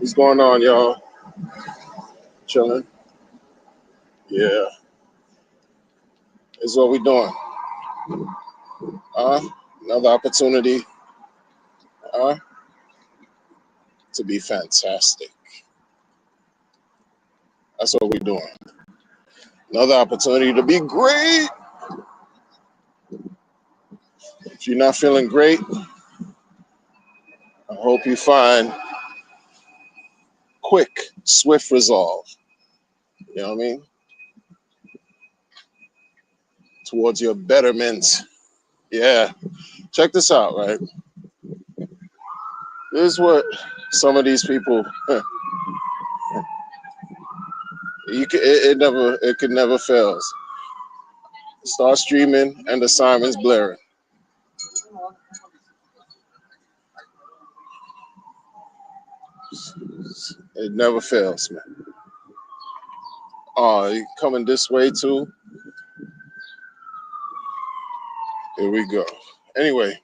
What's going on, y'all? Chilling. Yeah, is what we doing. Uh, Another opportunity uh, to be fantastic. That's what we doing. Another opportunity to be great. If you're not feeling great, I hope you find quick, swift resolve. You know what I mean? Towards your betterment. Yeah. Check this out, right? This is what some of these people. It could never fails. Start streaming and the sirens blaring. It never fails, man. Oh, you coming this way too? Here we go. Anyway,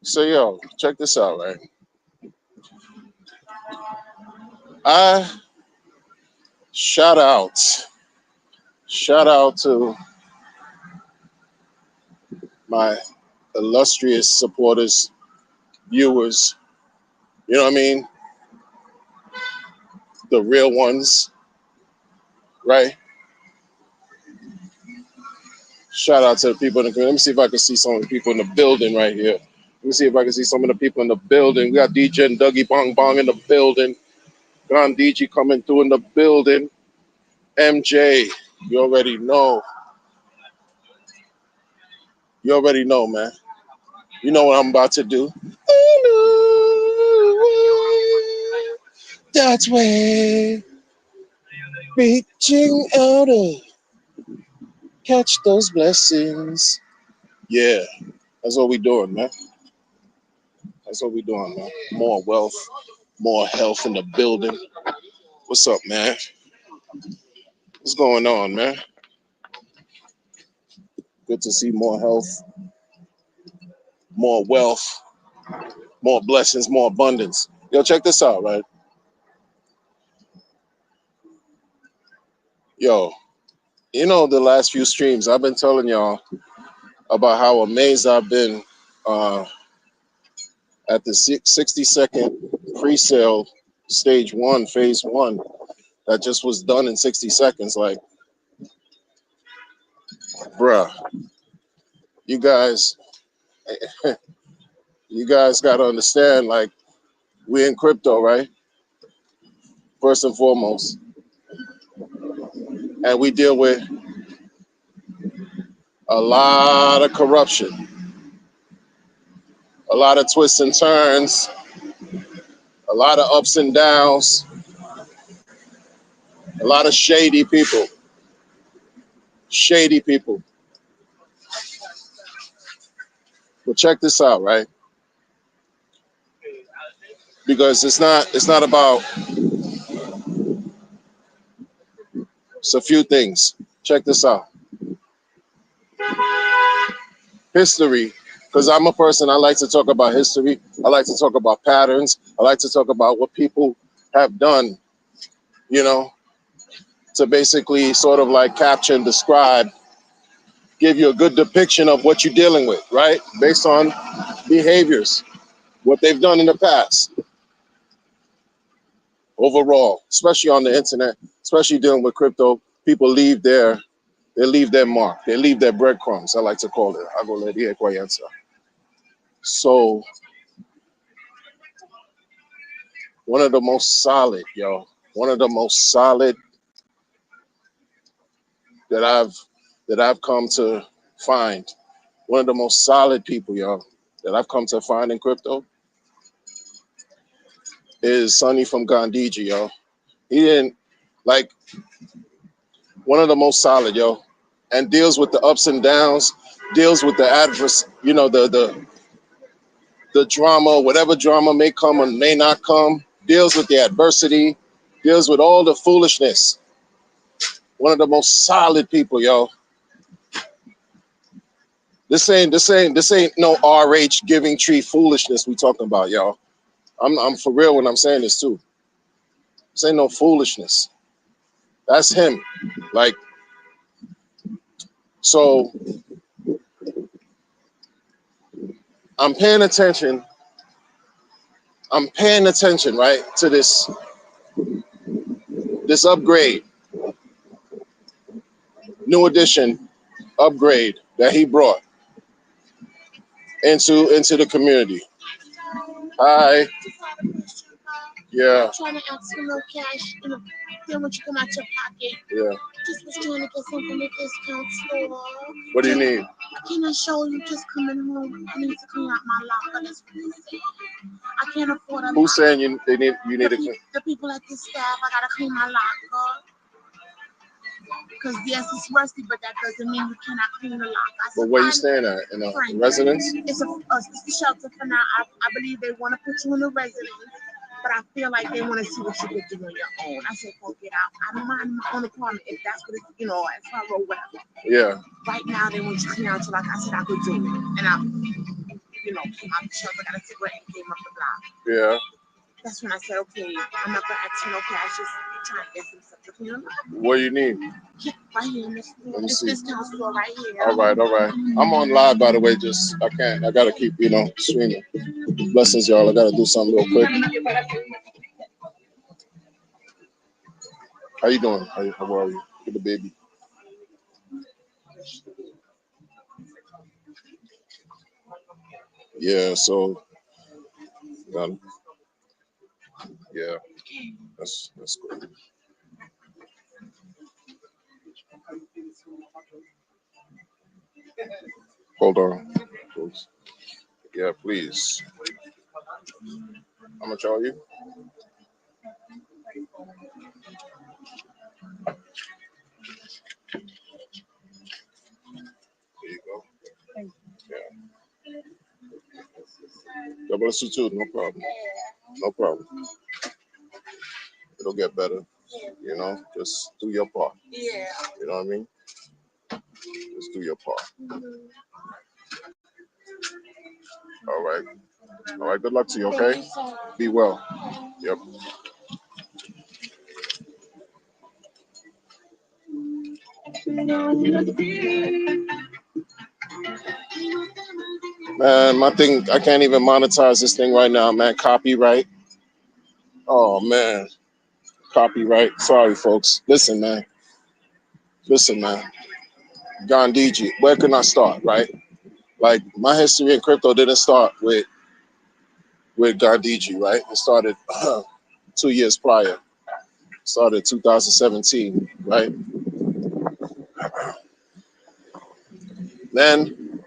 so yo, check this out, right? I shout out, shout out to my illustrious supporters, viewers. You know what I mean? The real ones, right? Shout out to the people in the community. Let me see if I can see some of the people in the building right here. Let me see if I can see some of the people in the building. We got DJ and Dougie Bong Bong in the building. Gandhi coming through in the building. MJ, you already know. You already know, man. You know what I'm about to do. That's way reaching out to catch those blessings. Yeah, that's what we doing, man. That's what we doing, man. More wealth, more health in the building. What's up, man? What's going on, man? Good to see more health, more wealth, more blessings, more abundance. Yo, check this out, right? Yo, you know, the last few streams, I've been telling y'all about how amazed I've been uh, at the 60-second pre-sale stage one, phase one, that just was done in 60 seconds. Like, bruh, you guys, you guys got to understand, like, we in crypto, right? First and foremost. And we deal with a lot of corruption, a lot of twists and turns, a lot of ups and downs, a lot of shady people. Shady people. But check this out, right? Because it's not about, it's a few things. Check this out. History, because I'm a person, I like to talk about history. I like to talk about patterns. I like to talk about what people have done, you know, to basically sort of like capture and describe, give you a good depiction of what you're dealing with, right? Based on behaviors, what they've done in the past. Overall, especially on the internet, especially dealing with crypto, people they leave their mark, they leave their breadcrumbs, I like to call it. Hago le dije cuayanza. So one of the most solid, yo, one of the most solid that I've come to find, one of the most solid people, yo, that I've come to find in crypto is Sonny from Gandhiji, yo. He didn't like one of the most solid, yo, and deals with the ups and downs, deals with the adverse, you know, the drama, whatever drama may come or may not come, deals with the adversity, deals with all the foolishness. One of the most solid people, yo. This ain't no RH giving tree foolishness we talking about, y'all. I'm for real when I'm saying this too. This ain't no foolishness. That's him. Like, so I'm paying attention. I'm paying attention, right, to this upgrade, new edition upgrade that he brought into the community. Hi. Yeah. Trying to ask for no cash, then when you come out your pocket. Yeah. Just was trying to get something at discount store. What do you need? Can I show you just coming home? I need to clean out my locker. That's what they say. I can't afford a locker. Who's saying you need to clean? The people at the staff, I gotta clean my locker. Because yes, it's rusty, but that doesn't mean you cannot clean the lock. But where you staying at? In a residence? It's a shelter for now. I believe they want to put you in a residence, but I feel like they want to see what you can do on your own. I said, go get out. I don't mind my own apartment if that's what it's, as far as whatever. Yeah. Right now, they want you to clean out. So like I said, I could do it. And I, came out the shelter, got a cigarette, and came up the block. Yeah. That's when I said, okay, I'm not going to ask you no cash, just trying to get some stuff to clean up. What do you need? Yeah, right here in this store. Let me see. Discount store right here. All right. I'm on live, by the way. I got to keep, streaming. Blessings, y'all. I got to do something real quick. How you doing? How are you? Get the baby. Yeah, so, yeah, that's good. Hold on, folks. Yeah, please. How much are you? There you go. Yeah. God bless you too. No problem. No problem. It'll get better. Just do your part. Yeah. You know what I mean? Just do your part. All right. All right. Good luck to you, okay? Be well. Yep. Man, my thing, I can't even monetize this thing right now, man. Copyright. Oh, man. Copyright. Sorry, folks. Listen, man. Gandhiji, where can I start, right? Like, my history in crypto didn't start with Gandhiji, right? It started 2 years prior. Started 2017, right? Then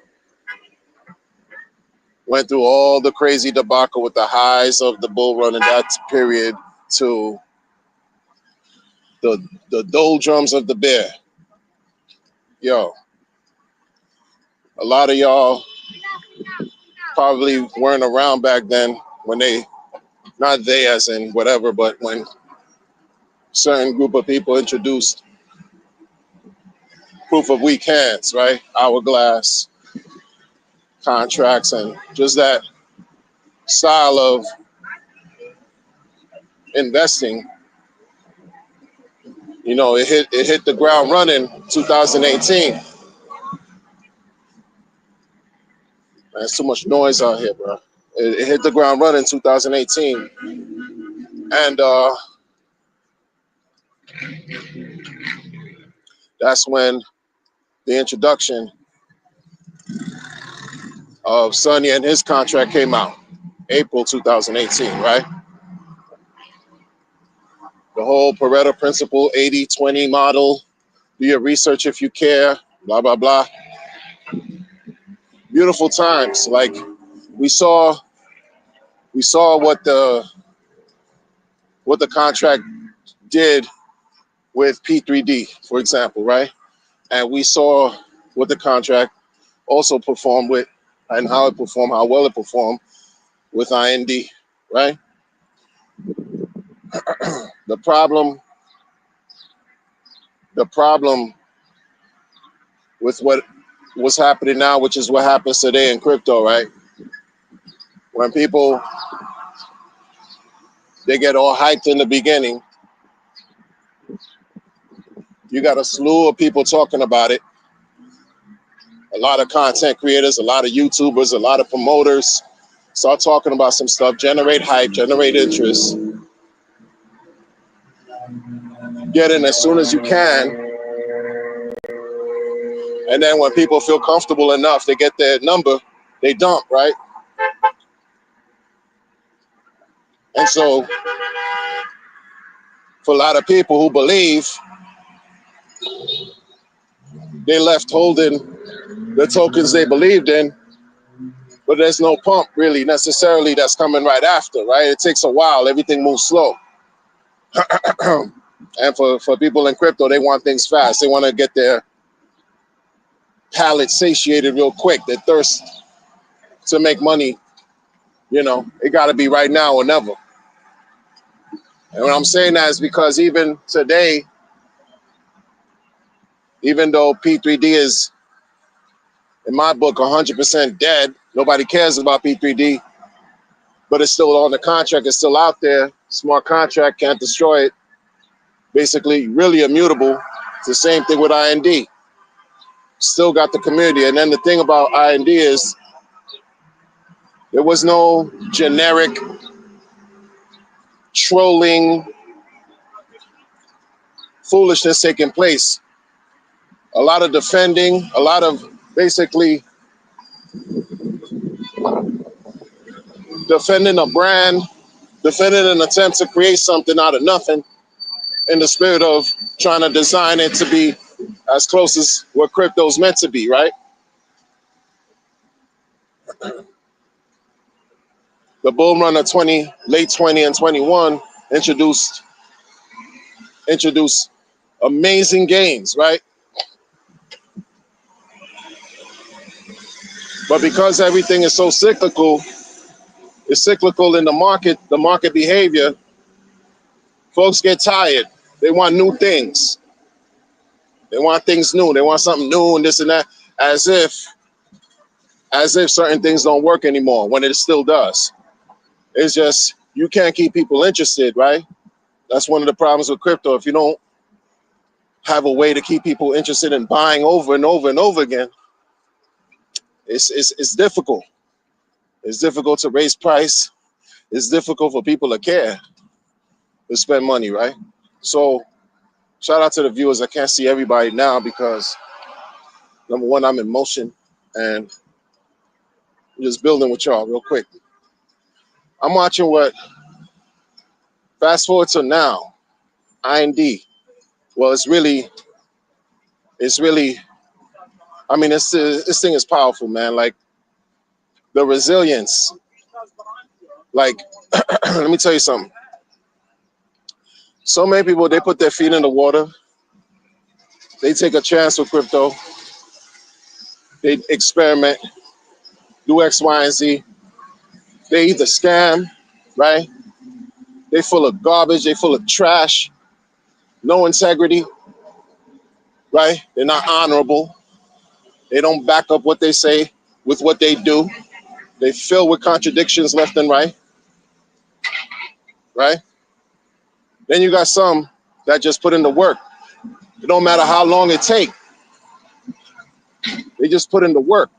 went through all the crazy debacle with the highs of the bull run in that period to the doldrums of the bear. Yo, a lot of y'all probably weren't around back then when not they as in whatever, but when certain group of people introduced proof of weak hands, right? Hourglass contracts and just that style of investing. It hit the ground running 2018. There's too much noise out here, bro. It hit the ground running 2018. And that's when the introduction of Sonny and his contract came out, April 2018, right? The whole Pareto principle, 80-20 model, do your research if you care, blah, blah, blah. Beautiful times. Like we saw what the contract did with P3D, for example, right? And we saw what the contract also performed with and how well it performed with IND, right? The problem with what's happening now, which is what happens today in crypto, right? When people They get all hyped in the beginning. You got a slew of people talking about it. A lot of content creators, a lot of YouTubers, a lot of promoters start talking about some stuff, generate hype, generate interest. Get in as soon as you can. And then when people feel comfortable enough, they get their number, they dump, right? And so for a lot of people who believe, they left holding the tokens they believed in, but there's no pump really necessarily that's coming right after, right? It takes a while. Everything moves slow. And for people in crypto, they want things fast. They want to get their palate satiated real quick. Their thirst to make money, it got to be right now or never. And what I'm saying that is because even today, even though P3D is, in my book, 100% dead, nobody cares about P3D, but it's still on the contract. It's still out there. Smart contract, can't destroy it. Basically, really immutable. It's the same thing with IND. Still got the community. And then the thing about IND is there was no generic trolling foolishness taking place. A lot of defending, a lot of basically defending a brand, defending an attempt to create something out of nothing in the spirit of trying to design it to be as close as what crypto's meant to be, right? The bull run of late 20 and 21 introduced amazing gains, right? But because everything is so cyclical, it's cyclical in the market behavior, folks get tired. They want new things. They want things new. They want something new and this and that, as if certain things don't work anymore when it still does. It's just, you can't keep people interested, right? That's one of the problems with crypto. If you don't have a way to keep people interested in buying over and over and over again, it's difficult. It's difficult to raise price. It's difficult for people to care, to spend money, right? So shout out to the viewers. I can't see everybody now because number one, I'm in motion and I'm just building with y'all real quick. I'm watching fast forward to now, IND. Well, it's really, I mean, this thing is powerful, man. Like the resilience, like, let me tell you something. So many people, they put their feet in the water. They take a chance with crypto. They experiment, do X, Y, and Z. They either scam, right? They full of garbage. They full of trash. No integrity, right? They're not honorable. They don't back up what they say with what they do. They fill with contradictions left and right, right? Then you got some that just put in the work. It don't matter how long it take. They just put in the work.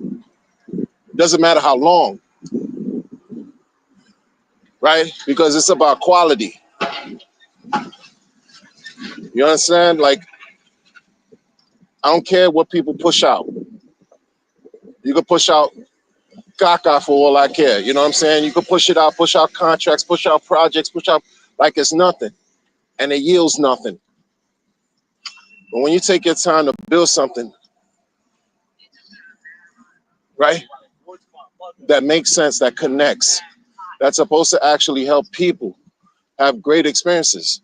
It doesn't matter how long, right? Because it's about quality. You understand? Like, I don't care what people push out. You can push out caca for all I care. You know what I'm saying? You can push it out, push out contracts, push out projects, push out like it's nothing. And it yields nothing. But when you take your time to build something, right, that makes sense, that connects, that's supposed to actually help people have great experiences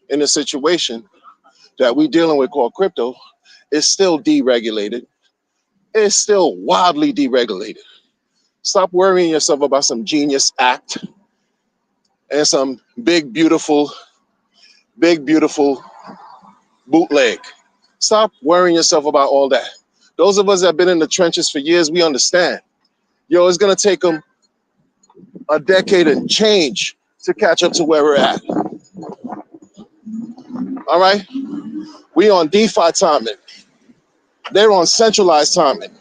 in a situation that we dealing with called crypto, is still deregulated. It's still wildly deregulated. Stop worrying yourself about some genius act and some big, beautiful bootleg. Stop worrying yourself about all that. Those of us that have been in the trenches for years, we understand. Yo, it's gonna take them a decade and change to catch up to where we're at. All right? We on DeFi timing. They're on centralized timing.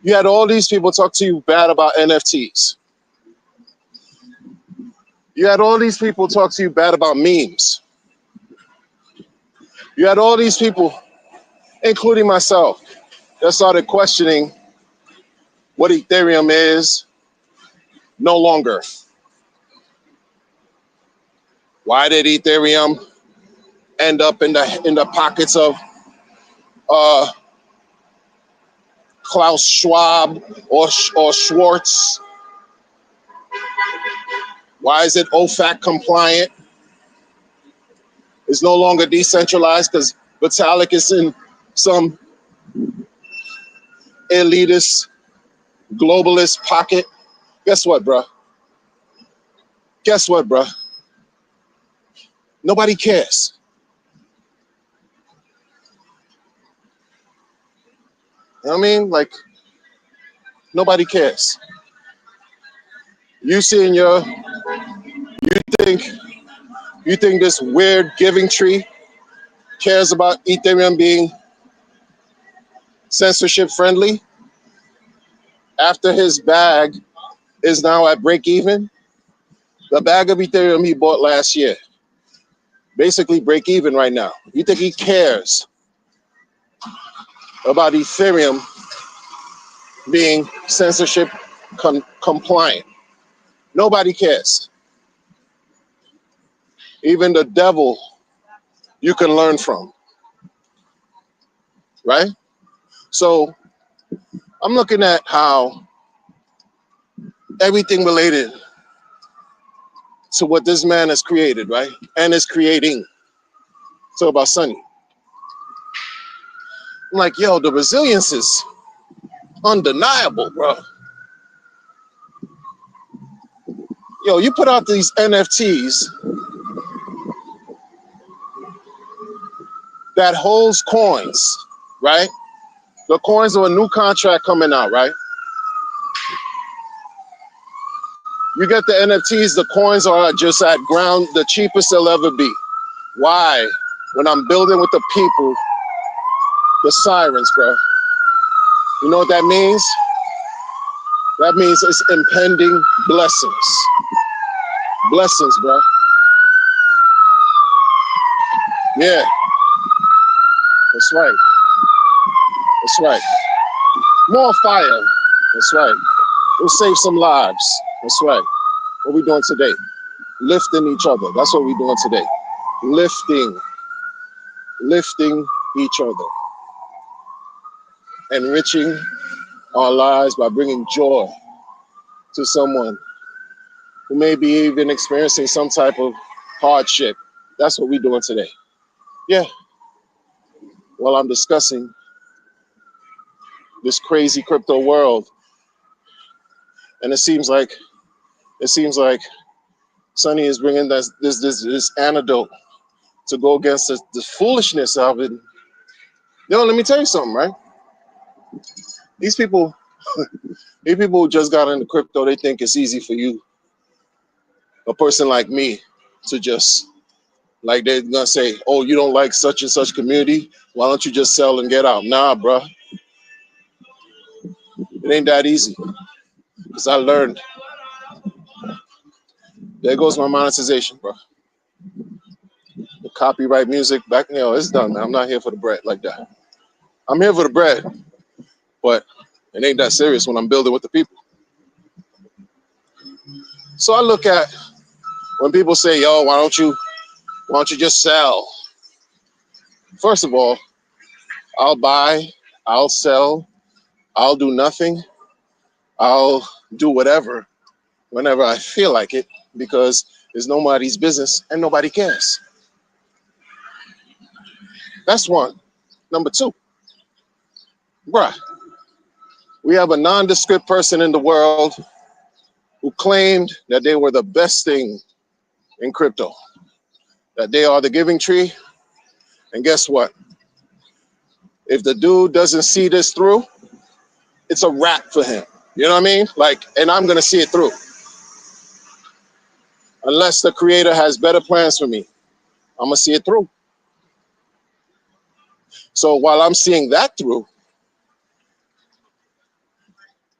You had all these people talk to you bad about NFTs. You had all these people talk to you bad about memes. You had all these people, including myself, that started questioning what Ethereum is no longer. Why did Ethereum end up in the pockets of Klaus Schwab or Schwartz? Why is it OFAC compliant? It's no longer decentralized because Vitalik is in some elitist, globalist pocket. Guess what, bro? Guess what, bro? Nobody cares. You know what I mean? Like, nobody cares. You see in your, you think this weird giving tree cares about Ethereum being censorship friendly after his bag is now at break even? The bag of Ethereum he bought last year, basically break even right now. You think he cares about Ethereum being censorship compliant? Nobody cares. Even the devil you can learn from, right? So I'm looking at how everything related to what this man has created, right? And is creating. Talk about Sonny. I'm like, yo, the resilience is undeniable, bro. Yo, you put out these NFTs that holds coins, right? The coins of a new contract coming out, right? You get the NFTs, the coins are just at ground, the cheapest they'll ever be. Why? When I'm building with the people, the sirens, bro. You know what that means? That means it's impending blessings. Blessings, bro. Yeah, that's right. That's right. More fire. That's right. We'll save some lives. That's right. What we doing today? Lifting each other. That's what we doing today. Lifting each other. Enriching our lives by bringing joy to someone who may be even experiencing some type of hardship. That's what we doing today. Yeah. While I'm discussing this crazy crypto world, and it seems like Sonny is bringing this antidote to go against the foolishness of it. Yo, let me tell you something, right? These people who just got into crypto, they think it's easy for you, a person like me, to just, like, they're gonna say, oh, you don't like such and such community, why don't you just sell and get out? Nah, bro. It ain't that easy. Because I learned. There goes my monetization, bro. The copyright music back, it's done, man. I'm not here for the bread like that. I'm here for the bread, but it ain't that serious when I'm building with the people. So I look at when people say, yo, why don't you just sell? First of all, I'll buy, I'll sell, I'll do nothing, I'll do whatever whenever I feel like it, because it's nobody's business and nobody cares. That's one. Number two, bruh, we have a nondescript person in the world who claimed that they were the best thing in crypto, that they are the giving tree. And guess what? If the dude doesn't see this through, it's a wrap for him. You know what I mean? Like, and I'm gonna see it through. Unless the creator has better plans for me, I'm gonna see it through. So while I'm seeing that through,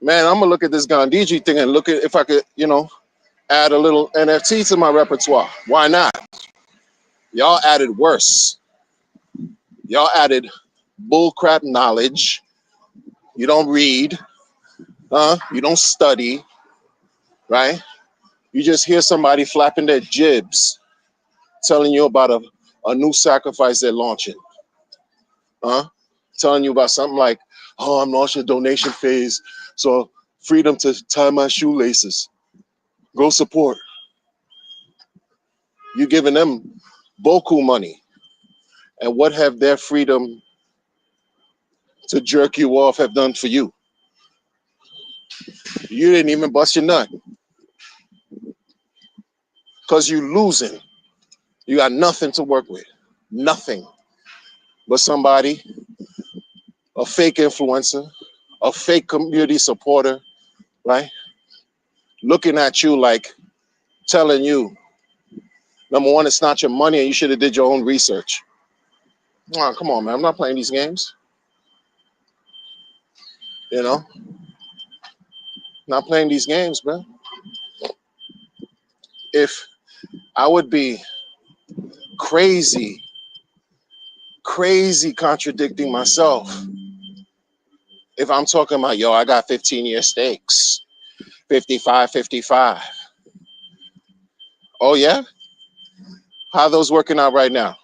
man, I'm gonna look at this Gandhiji thing and look at if I could, add a little NFT to my repertoire. Why not? Y'all added worse. Y'all added bullcrap knowledge. You don't read, you don't study, right? You just hear somebody flapping their jibs, telling you about a new sacrifice they're launching, telling you about something like, oh, I'm launching a donation phase, so freedom to tie my shoelaces. Go support. You're giving them Boku money. And what have their freedom to jerk you off have done for you? You didn't even bust your nut because you losing. You got nothing to work with. Nothing. But somebody, a fake influencer, a fake community supporter, right? Looking at you like telling you, number one, it's not your money and you should have did your own research. Oh, come on, man. I'm not playing these games. Not playing these games, man. If I would be crazy contradicting myself if I'm talking about, yo, I got 15-year stakes, 55. Oh, yeah? How are those working out right now?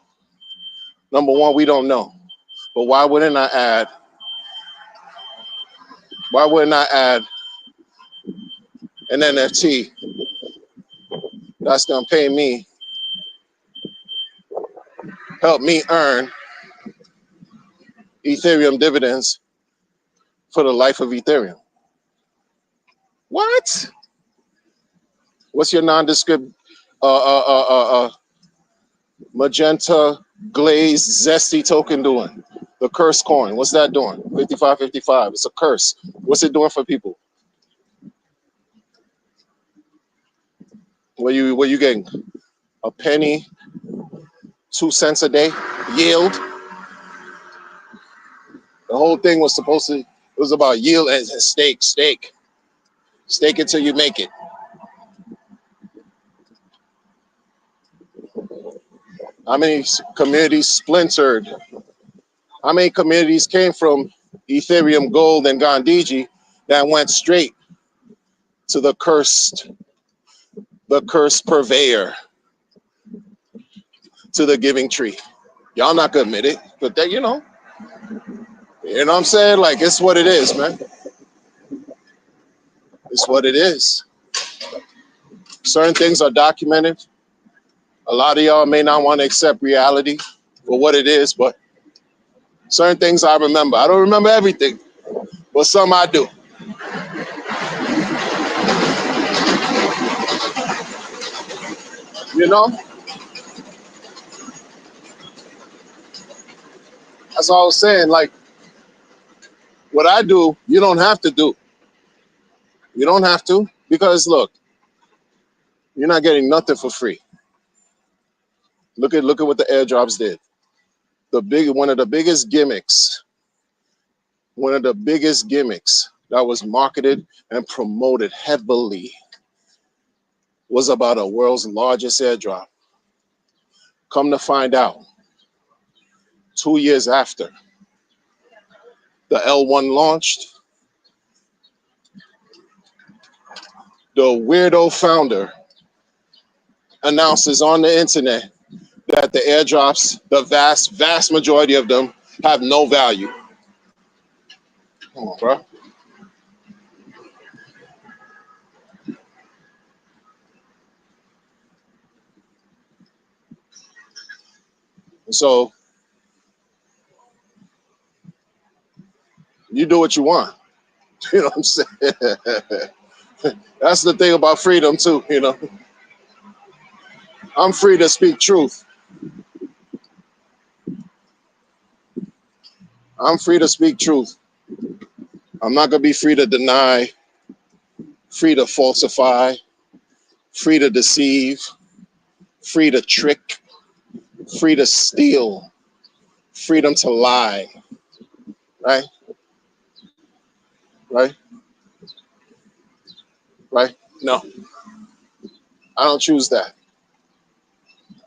Number one, we don't know. But why wouldn't I add an NFT that's going to pay me, help me earn Ethereum dividends for the life of Ethereum? What? What's your nondescript magenta glazed zesty token doing? The curse coin. What's that doing? 55. It's a curse. What's it doing for people? What you getting? A penny, 2 cents a day yield? The whole thing was it was about yield and stake. Stake it till you make it. How many communities splintered? How many communities came from Ethereum Gold and Gandhiji that went straight to the cursed purveyor, to the giving tree? Y'all not gonna admit it, but that you know what I'm saying? Like, it's what it is, man. It's what it is. Certain things are documented. A lot of y'all may not want to accept reality for what it is, but certain things I remember. I don't remember everything, but some I do. You know? That's all I was saying. Like, what I do, you don't have to do. You don't have to, because look, you're not getting nothing for free. Look at what the airdrops did. One of the biggest gimmicks that was marketed and promoted heavily was about a world's largest airdrop. Come to find out, 2 years after the L1 launched, the weirdo founder announces on the internet that the airdrops, the vast majority of them, have no value. Come on, bro. So you do what you want. You know what I'm saying? That's the thing about freedom too, you know. I'm free to speak truth. I'm free to speak truth. I'm not gonna be free to deny, free to falsify, free to deceive, free to trick, free to steal, freedom to lie. Right? Right? Right? No, I don't choose that.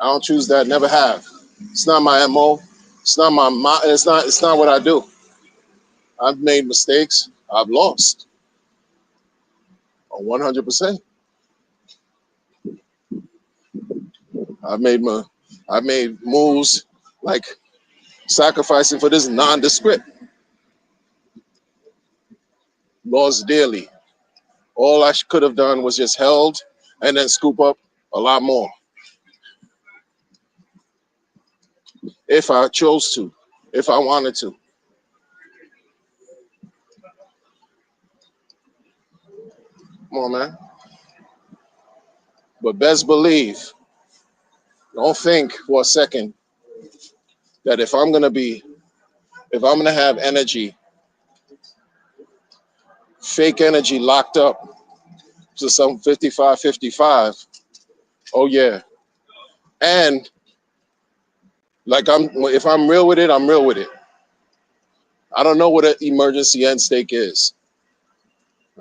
I don't choose that. Never have. It's not my MO. It's not my. It's not. It's not what I do. I've made mistakes. I've lost. 100%. I've made my. I've made moves like sacrificing for this nondescript. Lost dearly. All I could have done was just held and then scoop up a lot more if I chose to, if I wanted to. Come on, man. But best believe, don't think for a second that if I'm gonna have energy, fake energy locked up to some 55, 55. Oh yeah. And like if I'm real with it, I'm real with it. I don't know what an emergency end stake is.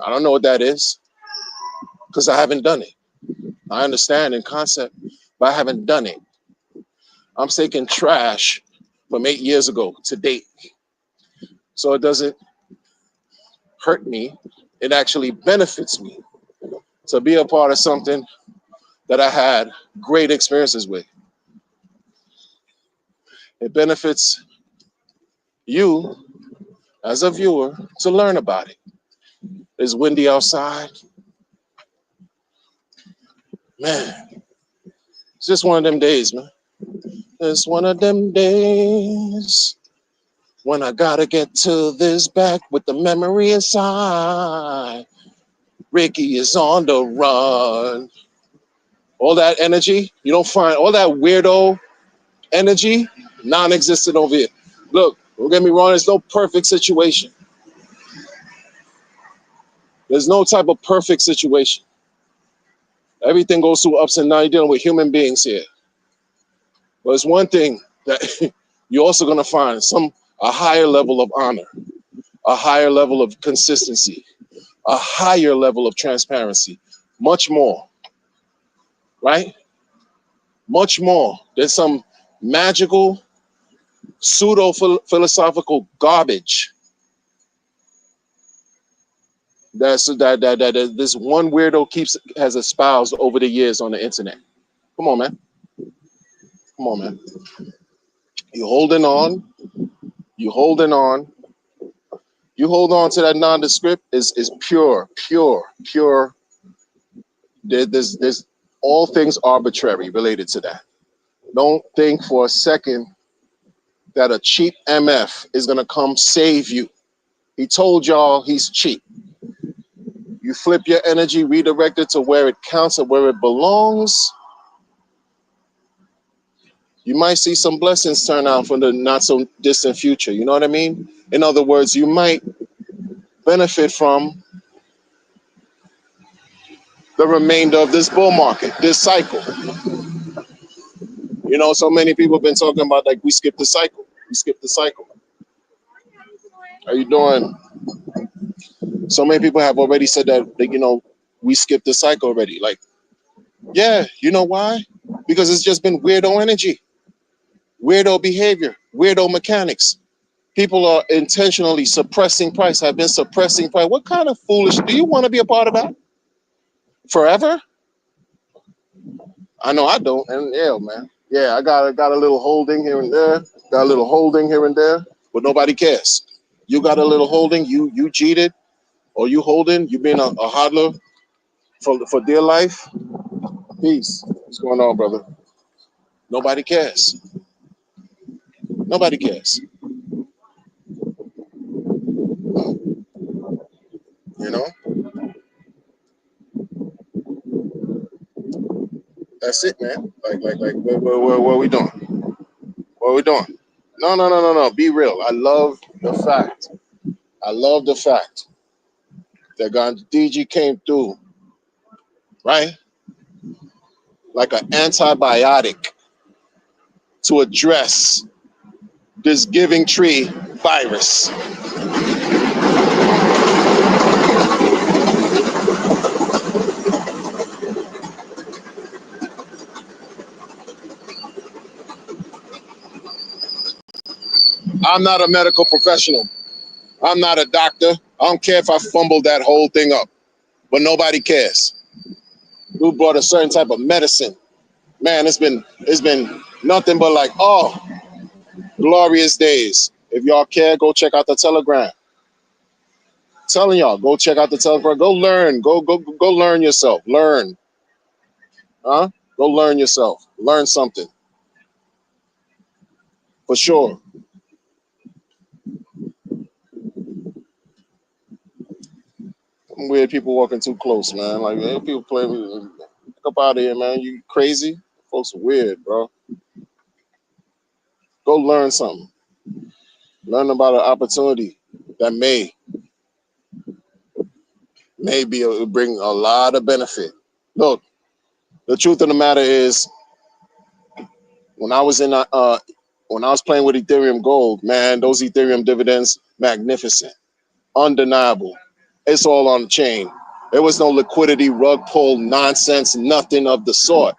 I don't know what that is because I haven't done it. I understand in concept, but I haven't done it. I'm taking trash from 8 years ago to date. So it doesn't hurt me. It actually benefits me to be a part of something that I had great experiences with. It benefits you as a viewer to learn about it. It's windy outside. Man, it's just one of them days, man. It's one of them days when I gotta get to this back with the memory inside. Ricky is on the run. All that energy, you don't find all that weirdo energy non-existent over here. Look, don't get me wrong, there's no perfect situation. There's no type of perfect situation. Everything goes through ups and downs. You're dealing with human beings here. But it's one thing that you're also gonna find a higher level of honor, a higher level of consistency, a higher level of transparency, much more, right? Much more than some magical pseudo philosophical garbage that this one weirdo has espoused over the years on the internet. Come on, man. Come on, man. You holding on. You holding on. You hold on to that nondescript is pure, pure, pure. There's all things arbitrary related to that. Don't think for a second that a cheap MF is gonna come save you. He told y'all he's cheap. You flip your energy, redirect it to where it counts and where it belongs. You might see some blessings turn out from the not so distant future. You know what I mean? In other words, you might benefit from the remainder of this bull market, this cycle. You know, so many people have been talking about like we skipped the cycle. We skipped the cycle. How you doing? So many people have already said that we skipped the cycle already. Like, yeah, you know why? Because it's just been weirdo energy, weirdo behavior, weirdo mechanics. People are intentionally suppressing price, have been suppressing price. What kind of foolish, do you want to be a part of that? Forever? I know I don't. And yeah, man. Yeah, I got a little holding here and there. Got a little holding here and there, but nobody cares. You got a little holding, you cheated, or you holding, you being a hodler for dear life. Peace. What's going on, brother? Nobody cares. Nobody cares. You know? That's it, man. Like what are we doing? What are we doing? No, no, no, no, no. Be real. I love the fact. I love the fact that Gandhiji came through, right? Like an antibiotic to address this giving tree virus. I'm not a medical professional. I'm not a doctor. I don't care if I fumbled that whole thing up, but nobody cares. Who brought a certain type of medicine? Man, it's been nothing but like, oh, glorious days. If y'all care, go check out the Telegram. Telling y'all, go check out the Telegram. Go learn. Go learn yourself. Learn. Huh? Go learn yourself. Learn something. For sure. Weird people walking too close, man. Like people play with up out of here, man. You crazy? Folks are weird, bro. Go learn something. Learn about an opportunity that may bring a lot of benefit. Look, the truth of the matter is, when I was in when I was playing with Ethereum Gold, man, those Ethereum dividends, magnificent, undeniable. It's all on the chain. There was no liquidity rug pull nonsense, nothing of the sort.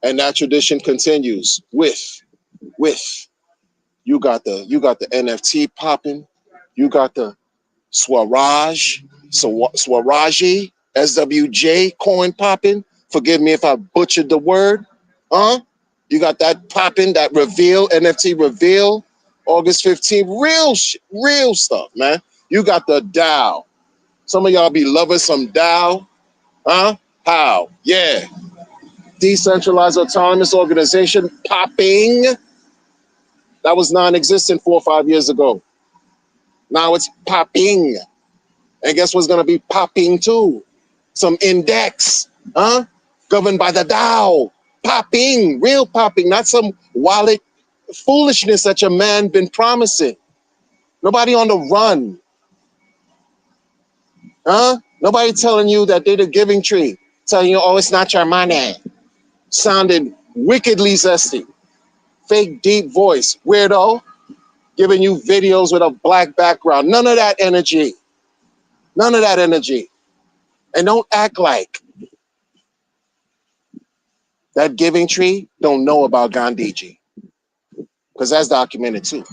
And that tradition continues with you got the NFT popping, you got the Swaraji, SWJ coin popping. Forgive me if I butchered the word. Huh? You got that popping, that reveal, NFT reveal, August 15th. Real stuff, man. You got the DAO. Some of y'all be loving some DAO. Huh? How? Yeah. Decentralized autonomous organization popping. That was non-existent 4 or 5 years ago. Now it's popping. And guess what's going to be popping too? Some index, huh? Governed by the DAO. Popping, real popping, not some wallet foolishness that your man been promising. Nobody on the run, huh? Nobody telling you that they're the giving tree, telling you, oh, it's not your money. Sounding wickedly zesty. Fake deep voice, weirdo, giving you videos with a black background. None of that energy. None of that energy. And don't act like that giving tree don't know about Gandhiji, because that's documented too.